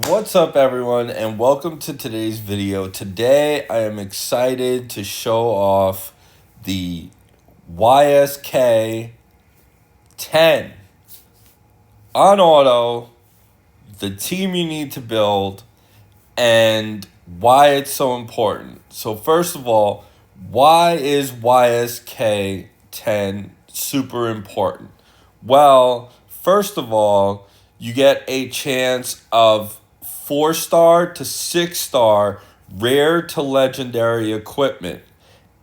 What's up, everyone, and welcome to today's video. Today I am excited to show off the Yskalhaig 10 on auto, the team you need to build, and why it's so important. So first of all, why is Yskalhaig 10 super important? Well, first of all, you get a chance of 4-star to 6-star rare to legendary equipment.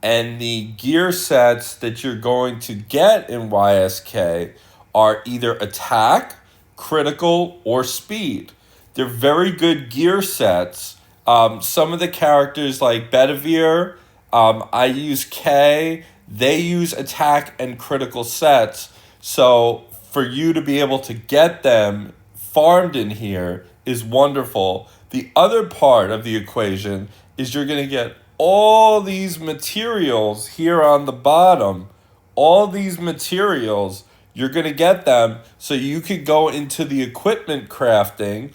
And the gear sets that you're going to get in Yskalhaig are either attack, critical, or speed. They're very good gear sets. Some of the characters like Bedivere, I use K, they use attack and critical sets. So for you to be able to get them farmed in here is wonderful. The other part of the equation is you're going to get all these materials here on the bottom. All these materials, you're going to get them so you could go into the equipment crafting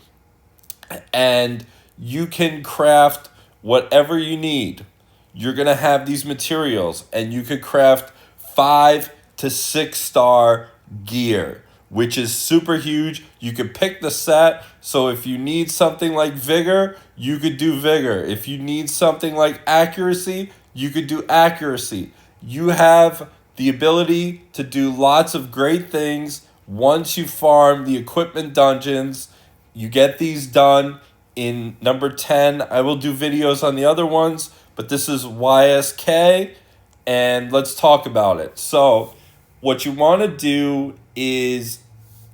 and you can craft whatever you need. You're going to have these materials and you could craft 5 to 6-star gear, which is super huge. You could pick the set. So if you need something like vigor, you could do vigor. If you need something like accuracy, you could do accuracy. You have the ability to do lots of great things once you farm the equipment dungeons. You get these done in number 10. I will do videos on the other ones, but this is Yskalhaig, and let's talk about it. So what you want to do is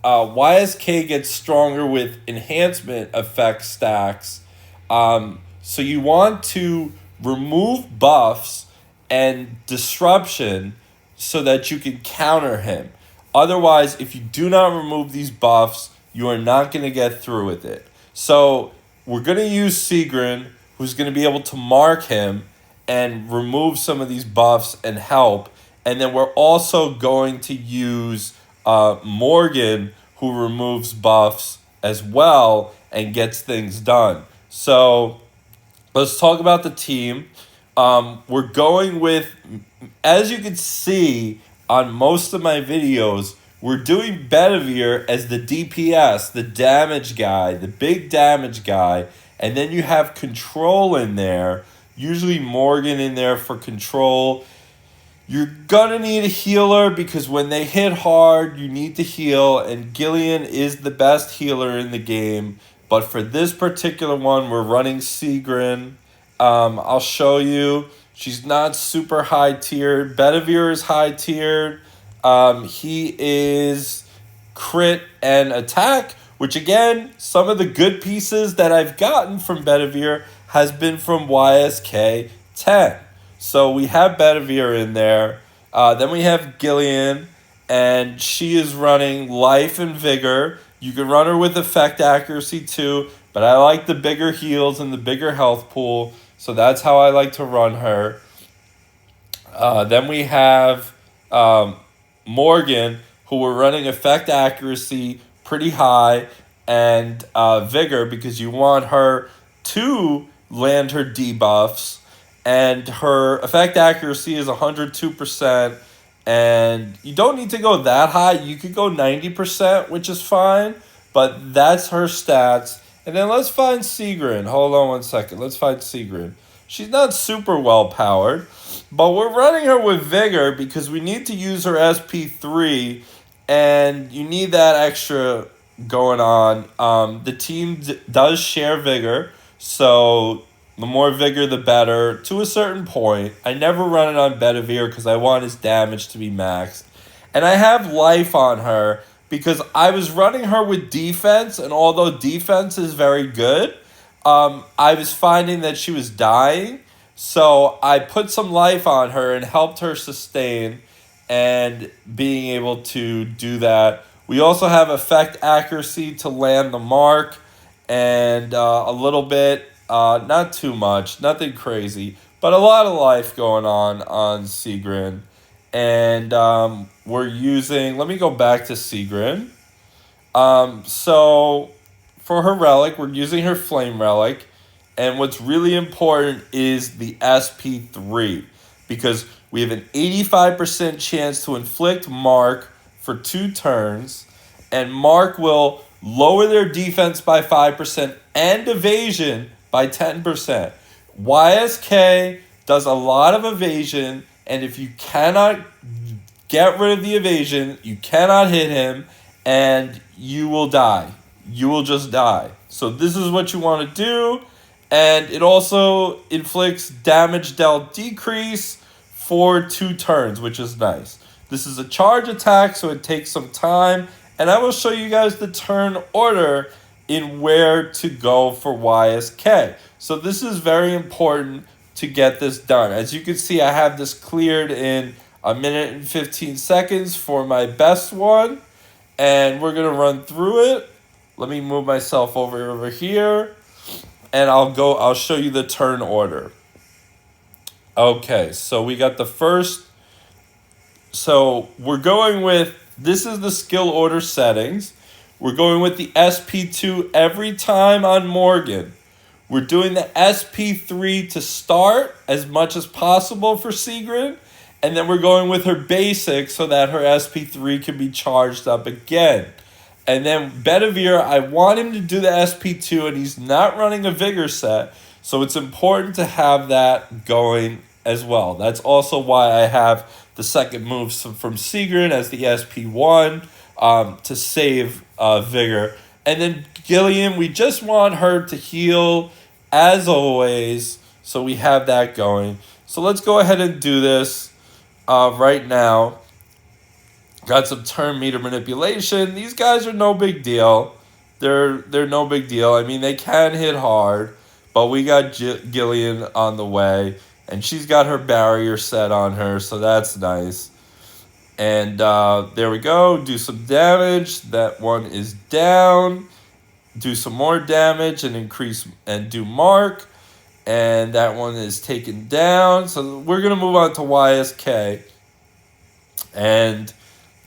Yskalhaig gets stronger with enhancement effect stacks. So you want to remove buffs and disruption so that you can counter him. Otherwise, if you do not remove these buffs, you are not going to get through with it. So we're going to use Sigrun, who's going to be able to mark him and remove some of these buffs and help. And then we're also going to use Morgan, who removes buffs as well and gets things done. So let's talk about the team. We're going with, as you can see on most of my videos, we're doing Bedivere as the DPS, the damage guy, the big damage guy. And then you have control in there, usually Morgan in there for control. You're gonna need a healer because when they hit hard, you need to heal, and Gillian is the best healer in the game. But for this particular one, we're running Sigrun. I'll show you. She's not super high tiered. Bedivere is high tiered. He is crit and attack, which again, some of the good pieces that I've gotten from Bedivere has been from Yskalhaig 10. So we have Bedivere in there. Then we have Gillian, and she is running life and vigor. You can run her with effect accuracy too, but I like the bigger heals and the bigger health pool, so that's how I like to run her. Then we have Morgan, who we're running effect accuracy pretty high and vigor because you want her to land her debuffs. And her effect accuracy is 102%. And you don't need to go that high. You could go 90%, which is fine. But that's her stats. And then let's find Sigrun. Hold on one second. Let's find Sigrun. She's not super well powered. But we're running her with Vigor because we need to use her SP3. And you need that extra going on. The team does share Vigor. So the more vigor, the better, to a certain point. I never run it on Bedivere because I want his damage to be maxed. And I have life on her because I was running her with defense, and although defense is very good, I was finding that she was dying. So I put some life on her and helped her sustain and being able to do that. We also have effect accuracy to land the mark and a little bit. Not too much, nothing crazy, but a lot of life going on Sigrun. And we're using, let me go back to Sigrun. So for her relic. We're using her flame relic. And what's really important is the SP3, because we have an 85% chance to inflict Mark for 2 turns, and Mark will lower their defense by 5% and evasion by 10%. YSK does a lot of evasion, and if you cannot get rid of the evasion, you cannot hit him, and you will die. You will just die. So this is what you want to do. And it also inflicts damage dealt decrease for 2 turns, which is nice. This is a charge attack, so it takes some time. And I will show you guys the turn order in where to go for YSK. So this is very important to get this done. As you can see, I have this cleared in 1 minute and 15 seconds for my best one. And we're going to run through it. Let me move myself over here. And I'll show you the turn order. Okay, so we got the first. So we're going with, this is the skill order settings. We're going with the SP2 every time on Morgan. We're doing the SP3 to start as much as possible for Sigrid. And then we're going with her basic so that her SP3 can be charged up again. And then Bedivere, I want him to do the SP2, and he's not running a Vigor set, so it's important to have that going as well. That's also why I have the second move from Sigrid as the SP1 to save Vigor. And then Gillian, we just want her to heal as always, so we have that going. So let's go ahead and do this right now. Got some turn meter manipulation. These guys are no big deal. They're no big deal. I mean, they can hit hard, but we got Gillian on the way, and she's got her barrier set on her, so that's nice. And there we go. Do some damage. That one is down. Do some more damage and increase and do Mark. And that one is taken down. So we're going to move on to YSK. And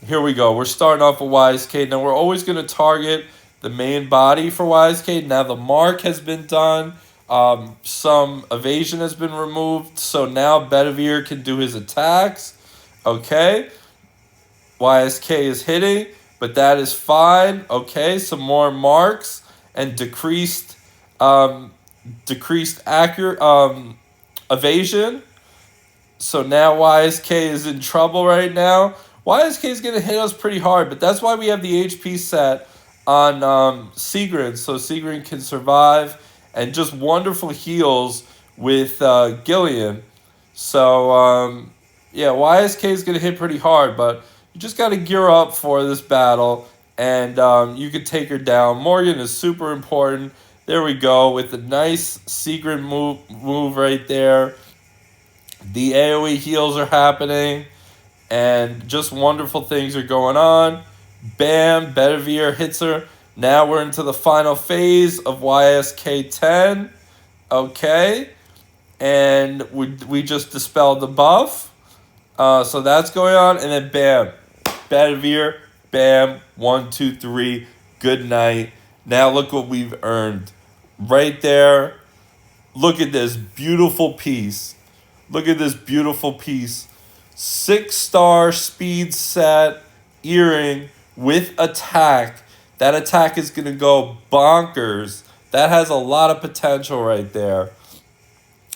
here we go. We're starting off with YSK. Now, we're always going to target the main body for YSK. Now, the mark has been done. Some evasion has been removed. So now Bedivere can do his attacks. Okay. YSK is hitting, but that is fine. Okay, some more marks and decreased evasion. So now YSK is in trouble right now. YSK is going to hit us pretty hard, but that's why we have the HP set on Sigrid, so Sigrid can survive, and just wonderful heals with Gillian. So, yeah, YSK is going to hit pretty hard, but you just got to gear up for this battle, and you can take her down. Morgan is super important. There we go, with the nice Sigrid move right there. The AoE heals are happening, and just wonderful things are going on. Bam, Bedivere hits her. Now we're into the final phase of YSK 10. Okay, and we just dispelled the buff. So that's going on, and then bam, Bedivere, bam, 1, 2, 3, good night. Now look what we've earned. Right there, look at this beautiful piece. Look at this beautiful piece. 6-star speed set earring with attack. That attack is going to go bonkers. That has a lot of potential right there.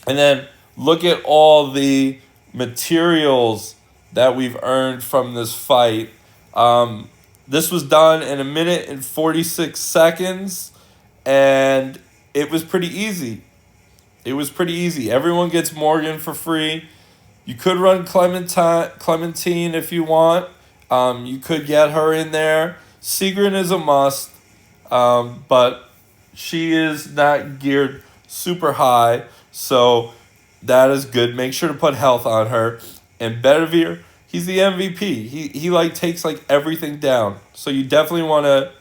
And then look at all the materials that we've earned from this fight. This was done in 1 minute and 46 seconds, and it was pretty easy. It was pretty easy. Everyone gets Morgan for free. You could run Clementine if you want. You could get her in there. Sigrid is a must, but she is not geared super high, so that is good. Make sure to put health on her. And Bedivere, he's the MVP. He like takes like everything down. So you definitely want to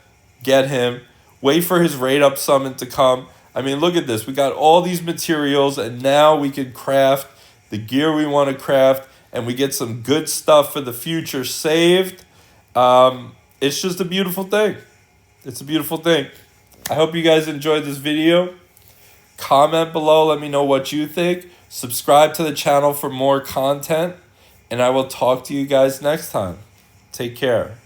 get him. Wait for his raid up summon to come. I mean, look at this. We got all these materials, and now we can craft the gear we want to craft, and we get some good stuff for the future saved. It's just a beautiful thing. It's a beautiful thing. I hope you guys enjoyed this video. Comment below, let me know what you think. Subscribe to the channel for more content. And I will talk to you guys next time. Take care.